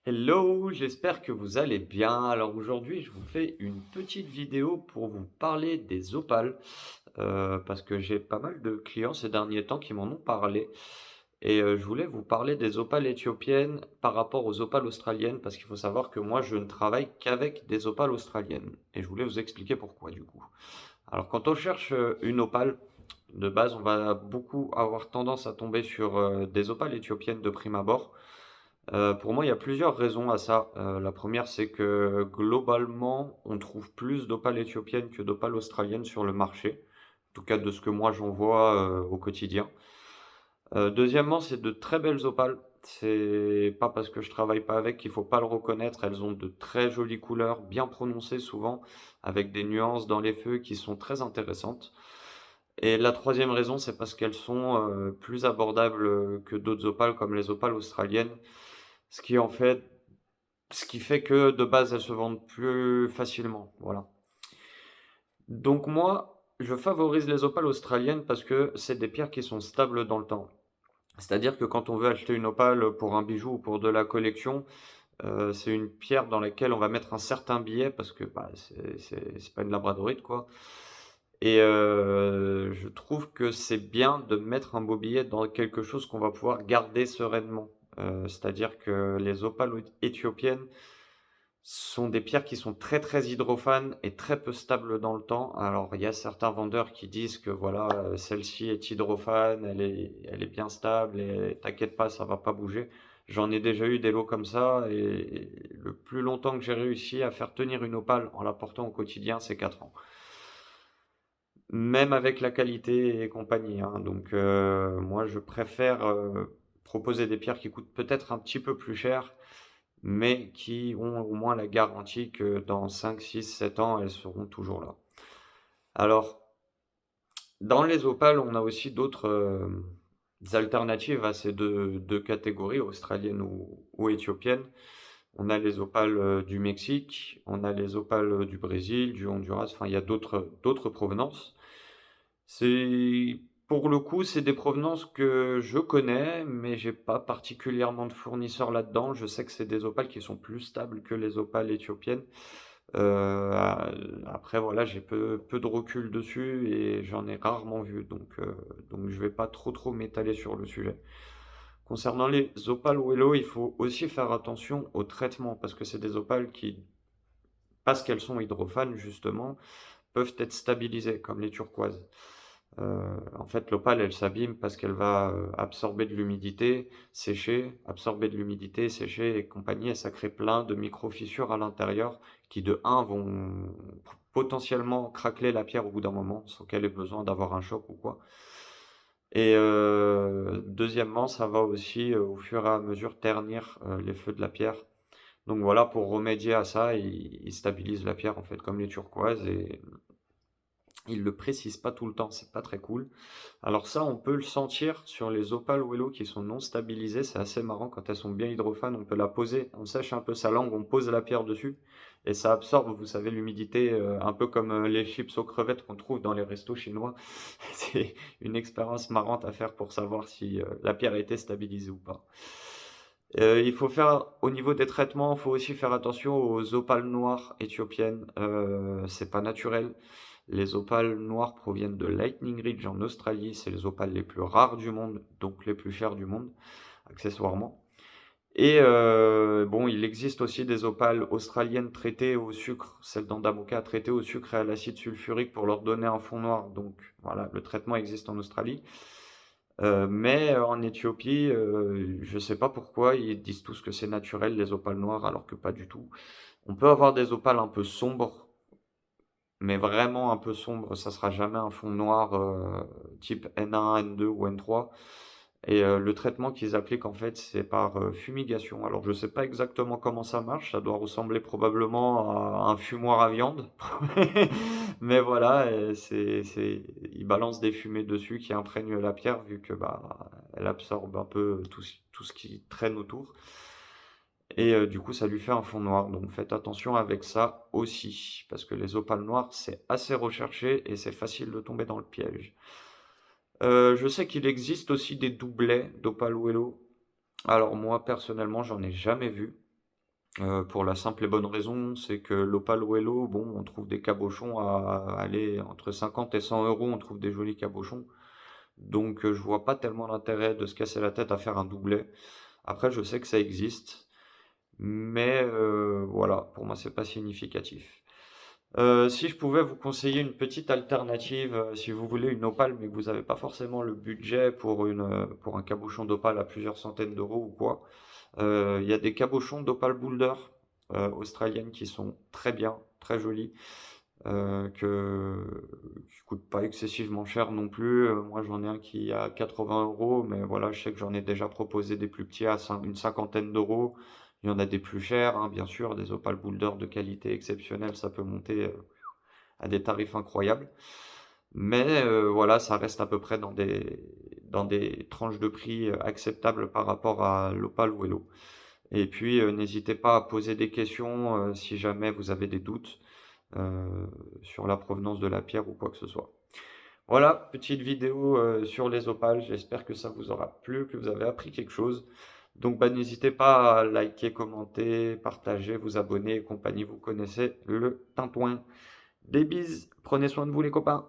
Hello, j'espère que vous allez bien. Alors aujourd'hui, je vous fais une petite vidéo pour vous parler des opales, parce que j'ai pas mal de clients ces derniers temps qui m'en ont parlé. Et je voulais vous parler des opales éthiopiennes par rapport aux opales australiennes, parce qu'il faut savoir que moi, je ne travaille qu'avec des opales australiennes. Et je voulais vous expliquer pourquoi du coup. Alors quand on cherche une opale, de base, on va beaucoup avoir tendance à tomber sur des opales éthiopiennes de prime abord. Pour moi, il y a plusieurs raisons à ça. La première, c'est que globalement, on trouve plus d'opales éthiopiennes que d'opales australiennes sur le marché. En tout cas, de ce que moi j'en vois au quotidien. Deuxièmement, c'est de très belles opales. C'est pas parce que je travaille pas avec qu'il faut pas le reconnaître. Elles ont de très jolies couleurs, bien prononcées souvent, avec des nuances dans les feux qui sont très intéressantes. Et la troisième raison, c'est parce qu'elles sont plus abordables que d'autres opales, comme les opales australiennes. Ce qui en fait, ce qui fait que de base, elles se vendent plus facilement. Voilà. Donc moi, je favorise les opales australiennes parce que c'est des pierres qui sont stables dans le temps. C'est-à-dire que quand on veut acheter une opale pour un bijou ou pour de la collection, c'est une pierre dans laquelle on va mettre un certain billet parce que bah, c'est pas une labradorite quoi. Et je trouve que c'est bien de mettre un beau billet dans quelque chose qu'on va pouvoir garder sereinement. C'est-à-dire que les opales éthiopiennes sont des pierres qui sont très très hydrophanes et très peu stables dans le temps. Alors il y a certains vendeurs qui disent que voilà, celle-ci est hydrophane, elle est bien stable et t'inquiète pas, ça va pas bouger. J'en ai déjà eu des lots comme ça et le plus longtemps que j'ai réussi à faire tenir une opale en la portant au quotidien, c'est 4 ans. Même avec la qualité et compagnie, hein. Donc moi je préfère proposer des pierres qui coûtent peut-être un petit peu plus cher, mais qui ont au moins la garantie que dans 5, 6, 7 ans, elles seront toujours là. Alors, dans les opales, on a aussi d'autres alternatives à ces deux catégories, australiennes ou éthiopiennes. On a les opales du Mexique, on a les opales du Brésil, du Honduras, enfin il y a d'autres provenances. C'est pour le coup, c'est des provenances que je connais, mais j'ai pas particulièrement de fournisseurs là-dedans. Je sais que c'est des opales qui sont plus stables que les opales éthiopiennes. Après voilà, j'ai peu de recul dessus et j'en ai rarement vu, donc je vais pas trop m'étaler sur le sujet. Concernant les opales Wello, il faut aussi faire attention au traitement parce que c'est des opales qui, parce qu'elles sont hydrophanes justement, peuvent être stabilisées comme les turquoises. En fait, l'opale, elle s'abîme parce qu'elle va absorber de l'humidité, sécher, absorber de l'humidité, sécher et compagnie, et ça crée plein de micro-fissures à l'intérieur qui, de un, vont potentiellement craqueler la pierre au bout d'un moment, sans qu'elle ait besoin d'avoir un choc ou quoi. Et deuxièmement, ça va aussi, au fur et à mesure, ternir les feux de la pierre. Donc voilà, pour remédier à ça, ils stabilisent la pierre, en fait, comme les turquoises, et ils le précisent pas tout le temps, c'est pas très cool. Alors ça, on peut le sentir sur les opales Wello qui sont non stabilisées. C'est assez marrant quand elles sont bien hydrophanes. On peut la poser, on sèche un peu sa langue, on pose la pierre dessus et ça absorbe, vous savez, l'humidité, un peu comme les chips aux crevettes qu'on trouve dans les restos chinois. C'est une expérience marrante à faire pour savoir si la pierre a été stabilisée ou pas. Il faut faire, au niveau des traitements, il faut aussi faire attention aux opales noires éthiopiennes. C'est pas naturel. Les opales noires proviennent de Lightning Ridge en Australie. C'est les opales les plus rares du monde, donc les plus chères du monde, accessoirement. Et bon, il existe aussi des opales australiennes traitées au sucre, celles d'Andamoka traitées au sucre et à l'acide sulfurique pour leur donner un fond noir. Donc voilà, le traitement existe en Australie. Mais en Éthiopie, je sais pas pourquoi, ils disent tous que c'est naturel les opales noires, alors que pas du tout. On peut avoir des opales un peu sombres, mais vraiment un peu sombres, ça sera jamais un fond noir type N1, N2 ou N3. Et le traitement qu'ils appliquent en fait, c'est par fumigation. Alors je sais pas exactement comment ça marche, ça doit ressembler probablement à un fumoir à viande. Mais voilà, ils balancent des fumées dessus qui imprègnent la pierre vu que bah elle absorbe un peu tout ce qui traîne autour. Et du coup, ça lui fait un fond noir. Donc faites attention avec ça aussi, parce que les opales noires, c'est assez recherché et c'est facile de tomber dans le piège. Je sais qu'il existe aussi des doublets d'Opal Wello. Alors moi, personnellement, j'en ai jamais vu. Pour la simple et bonne raison, c'est que l'Opale Wello, bon, on trouve des cabochons à aller entre 50 et 100 euros, on trouve des jolis cabochons. Donc je vois pas tellement l'intérêt de se casser la tête à faire un doublet. Après, je sais que ça existe, mais voilà, pour moi, c'est pas significatif. Si je pouvais vous conseiller une petite alternative, si vous voulez une opale, mais que vous n'avez pas forcément le budget pour un cabochon d'opale à plusieurs centaines d'euros ou quoi, il y a des cabochons d'opale boulder australiennes qui sont très bien, très jolis, qui coûtent pas excessivement cher non plus. Moi, j'en ai un qui est à 80 euros, mais voilà, je sais que j'en ai déjà proposé des plus petits à une cinquantaine d'euros. Il y en a des plus chers, hein, bien sûr, des opales boulder de qualité exceptionnelle, ça peut monter à des tarifs incroyables. Mais voilà, ça reste à peu près dans des tranches de prix acceptables par rapport à l'Opale ou Hello. Et puis, n'hésitez pas à poser des questions si jamais vous avez des doutes euh, sur la provenance de la pierre ou quoi que ce soit. Voilà, petite vidéo sur les opales. J'espère que ça vous aura plu, que vous avez appris quelque chose. Donc, bah, n'hésitez pas à liker, commenter, partager, vous abonner et compagnie. Vous connaissez le tintouin. Des bises, prenez soin de vous les copains.